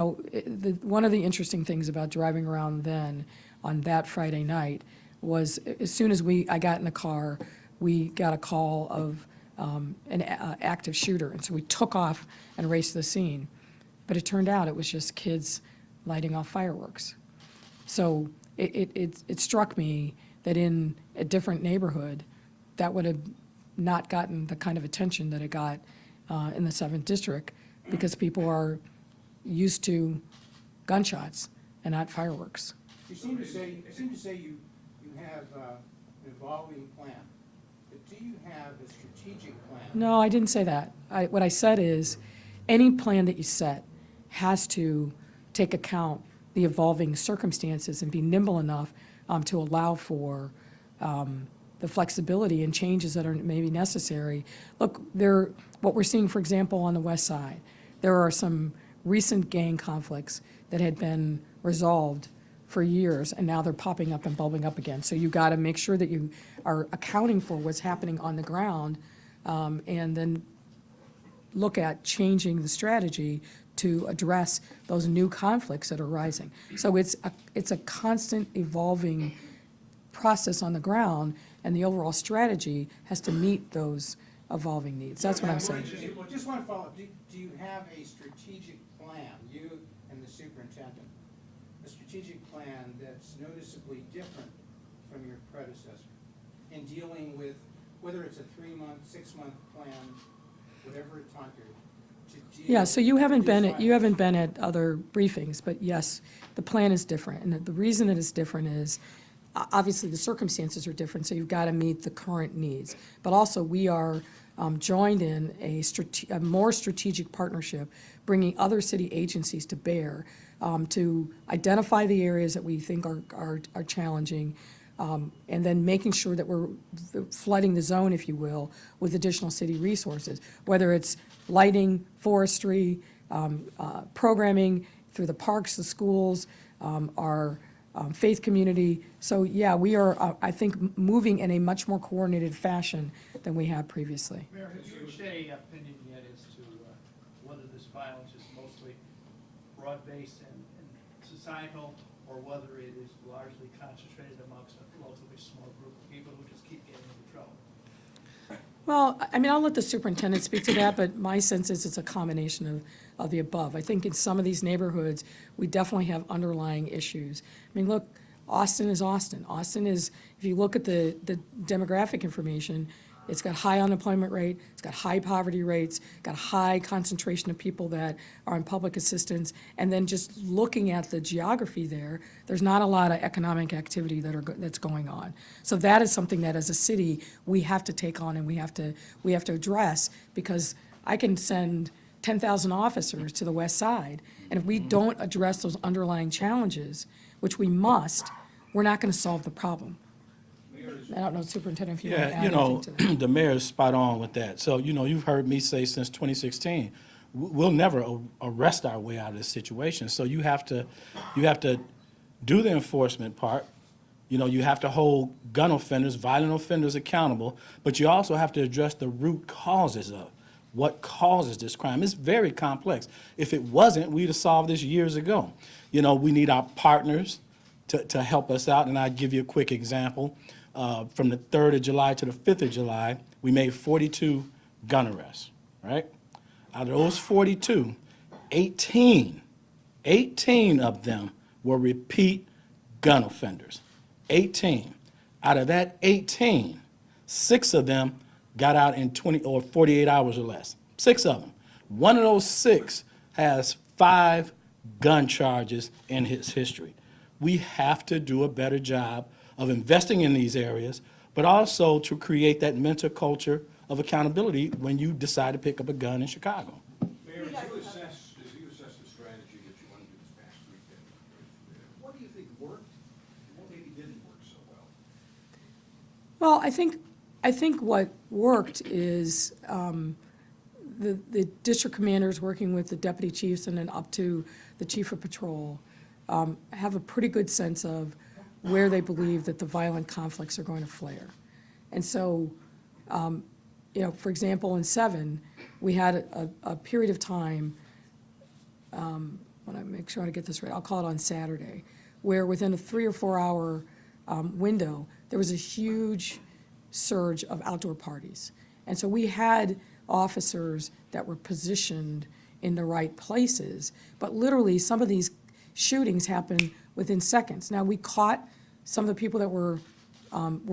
One of the interesting things about driving around then on that Friday night was as soon as I got in the car, we got a call of an active shooter. And so we took off and raced the scene. But it turned out it was just kids lighting off fireworks. So it struck me that in a different neighborhood, that would have not gotten the kind of attention that it got in the 7th District, because people are used to gunshots and not fireworks. You seem to say you have an evolving plan, but do you have a strategic plan? No, I didn't say that. What I said is, any plan that you set has to take account the evolving circumstances and be nimble enough to allow for the flexibility and changes that are maybe necessary. Look, what we're seeing, for example, on the West Side, there are some recent gang conflicts that had been resolved for years, and now they're popping up and bulbing up again. So you got to make sure that you are accounting for what's happening on the ground, and then look at changing the strategy to address those new conflicts that are rising. So it's a constant evolving process on the ground, and the overall strategy has to meet those evolving needs. That's what I'm saying. Just want to follow up. Do you have a strategic plan, you and the superintendent, a strategic plan that's noticeably different from your predecessor in dealing with, whether it's a 3-month, 6-month plan, whatever time period? Yeah, so you haven't been at other briefings, but yes, the plan is different. And the reason that it's different is, obviously, the circumstances are different, so you've got to meet the current needs. But also, we are joined in a more strategic partnership, bringing other city agencies to bear to identify the areas that we think are challenging, and then making sure that we're flooding the zone, if you will, with additional city resources, whether it's lighting, forestry, programming through the parks, the schools, our faith community. So yeah, we are, I think, moving in a much more coordinated fashion than we have previously. Mayor, have you reached any opinion yet as to whether this violence is mostly broad-based and societal, or whether it is largely concentrated amongst a relatively small group of people who just keep getting into trouble? Well, I mean, I'll let the superintendent speak to that, but my sense is it's a combination of the above. I think in some of these neighborhoods, we definitely have underlying issues. I mean, look, Austin is Austin. Austin is, if you look at the demographic information, it's got high unemployment rate, it's got high poverty rates, got high concentration of people that are on public assistance, and then just looking at the geography there's not a lot of economic activity that's going on. So that is something that as a city, we have to take on and we have to address, because I can send 10,000 officers to the West Side, and if we don't address those underlying challenges, which we must, we're not going to solve the problem. I don't know, Superintendent, if you want to add anything to that. The mayor's spot on with that. So, you've heard me say since 2016, we'll never arrest our way out of this situation. So you have to do the enforcement part. You have to hold gun offenders, violent offenders accountable, but you also have to address the root causes of what causes this crime. It's very complex. If it wasn't, we'd have solved this years ago. We need our partners to help us out, and I'll give you a quick example. From the 3rd of July to the 5th of July, we made 42 gun arrests, right? Out of those 42, 18 of them were repeat gun offenders. 18. Out of that 18, 6 of them got out in 20 or 48 hours or less. 6 of them. One of those 6 has 5 gun charges in his history. We have to do a better job of investing in these areas, but also to create that mental culture of accountability when you decide to pick up a gun in Chicago. Mayor, as you assess the strategy that you want to do this past weekend, what do you think worked and what maybe didn't work so well? Well, I think what worked is the district commanders working with the deputy chiefs and then up to the chief of patrol have a pretty good sense of where they believe that the violent conflicts are going to flare. And so, for example, in 7, we had a period of time want to make sure I get this right, I'll call it on Saturday, where within a 3 or 4 hour window, there was a huge surge of outdoor parties. And so we had officers that were positioned in the right places, but literally some of these shootings happened within seconds. Now, we caught some of the people that were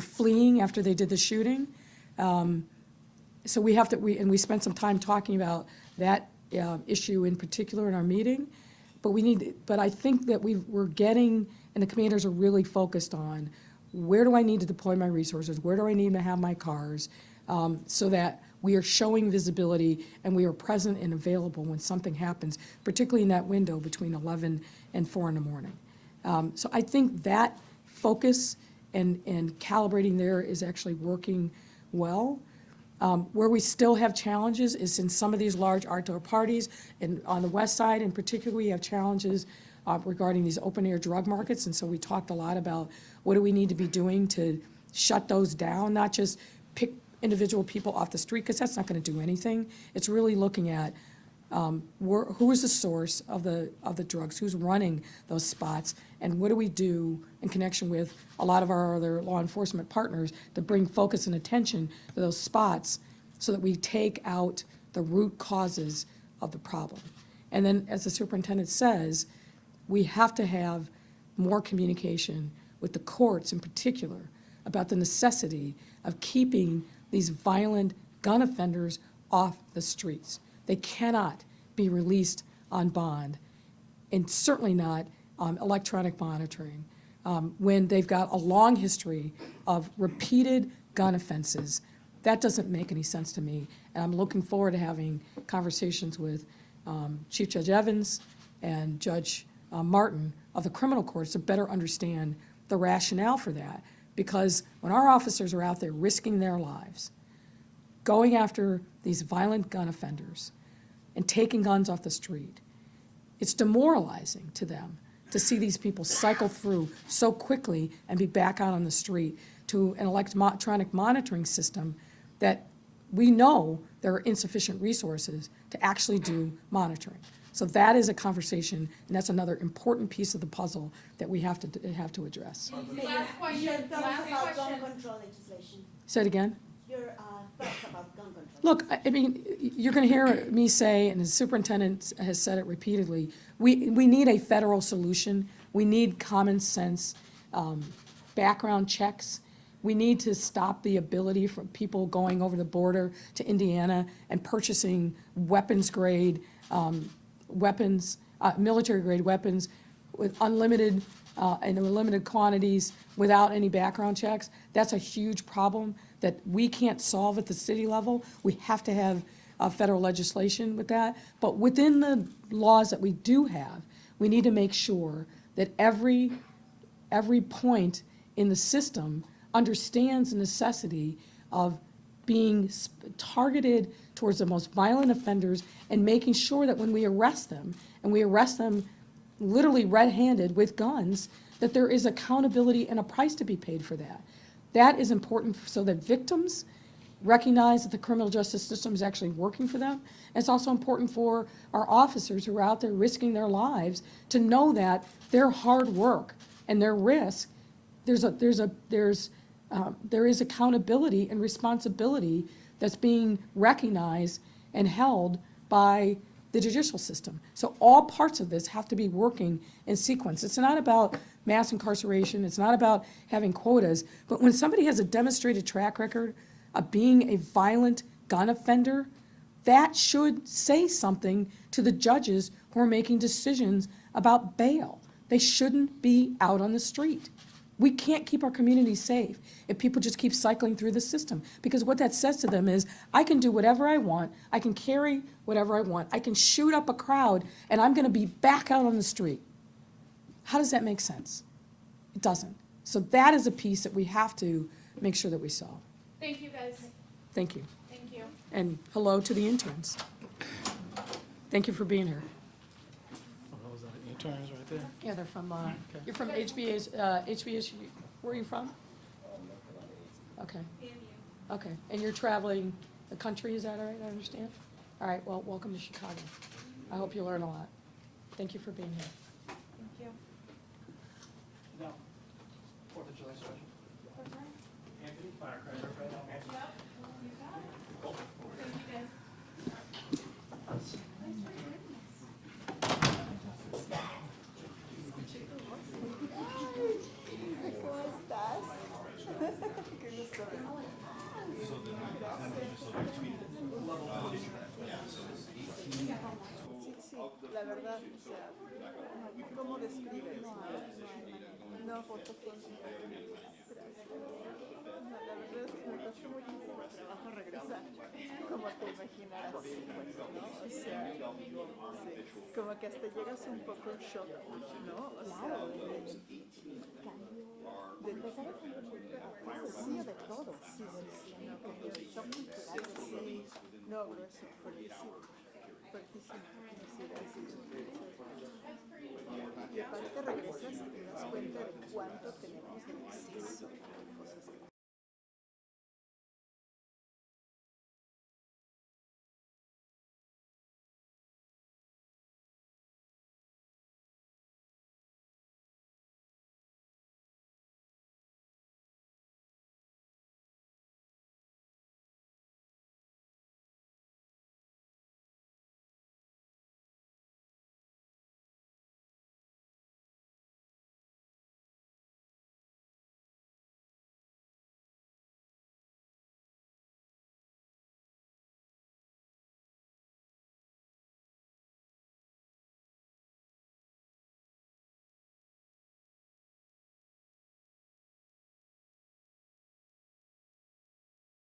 fleeing after they did the shooting. So we have to, we spent some time talking about that issue in particular in our meeting. But I think that we're getting, and the commanders are really focused on, where do I need to deploy my resources? Where do I need to have my cars? So that we are showing visibility and we are present and available when something happens, particularly in that window between 11 and 4 in the morning. So I think that focus and calibrating there is actually working well. Where we still have challenges is in some of these large outdoor parties, and on the west side in particular, we have challenges regarding these open-air drug markets, and so we talked a lot about what do we need to be doing to shut those down, not just pick individual people off the street, because that's not going to do anything. It's really looking at who is the source of the drugs, who's running those spots, and what do we do in connection with a lot of our other law enforcement partners to bring focus and attention to those spots so that we take out the root causes of the problem. And then, as the superintendent says, we have to have more communication with the courts in particular about the necessity of keeping these violent gun offenders off the streets. They cannot be released on bond, and certainly not electronic monitoring, when they've got a long history of repeated gun offenses. That doesn't make any sense to me, and I'm looking forward to having conversations with Chief Judge Evans and Judge Martin of the criminal courts to better understand the rationale for that. Because when our officers are out there risking their lives, going after these violent gun offenders and taking guns off the street, it's demoralizing to them to see these people cycle through so quickly and be back out on the street to an electronic monitoring system that we know there are insufficient resources to actually do monitoring. So that is a conversation, and that's another important piece of the puzzle that we have to address. Last question, Your thoughts last about gun question. control legislation. Say it again. Your thoughts about gun control. Look, I mean, you're going to hear me say, and the superintendent has said it repeatedly, we need a federal solution. We need common sense background checks. We need to stop the ability for people going over the border to Indiana and purchasing weapons-grade weapons, military-grade weapons with unlimited and limited quantities without any background checks. That's a huge problem that we can't solve at the city level. We have to have federal legislation with that. But within the laws that we do have, we need to make sure that every point in the system understands the necessity of being targeted towards the most violent offenders and making sure that when we arrest them, and we arrest them literally red-handed with guns, that there is accountability and a price to be paid for that. That is important so that victims recognize that the criminal justice system is actually working for them. It's also important for our officers who are out there risking their lives to know that their hard work and their risk, there is accountability and responsibility that's being recognized and held by the judicial system. So all parts of this have to be working in sequence. It's not about mass incarceration, it's not about having quotas, but when somebody has a demonstrated track record of being a violent gun offender, that should say something to the judges who are making decisions about bail. They shouldn't be out on the street. We can't keep our communities safe if people just keep cycling through the system, because what that says to them is, I can do whatever I want, I can carry whatever I want, I can shoot up a crowd, and I'm gonna be back out on the street. How does that make sense? It doesn't. So that is a piece that we have to make sure that we solve. Thank you, guys. Thank you. Thank you. And hello to the interns. Thank you for being here. Oh, those are the interns right there? Yeah, they're from, you're from HBS, where are you from? Okay. Okay, and you're traveling the country, is that all right, I understand? All right, well, welcome to Chicago. I hope you learn a lot. Thank you for being here. Thank you. No. Fourth of July special. Anthony, firecracker, right on. Yep, you got it. Thank you, guys. ¿Cómo estás? Qué gusto Sí, la verdad, o sea, ¿cómo describes? No, fotos con gracias. No, la verdad es que me costó muchísimo trabajo regresar, como te imaginarás, pues, ¿no? O sea, sí, como que hasta llegas un poco en shock, ¿no? O sea, sí, de todo. Sí, no, cambió el shock cultural, sí, no, grueso, fuertísimo, fuertísimo, y aparte regresas y te das cuenta de cuánto tenemos de exceso,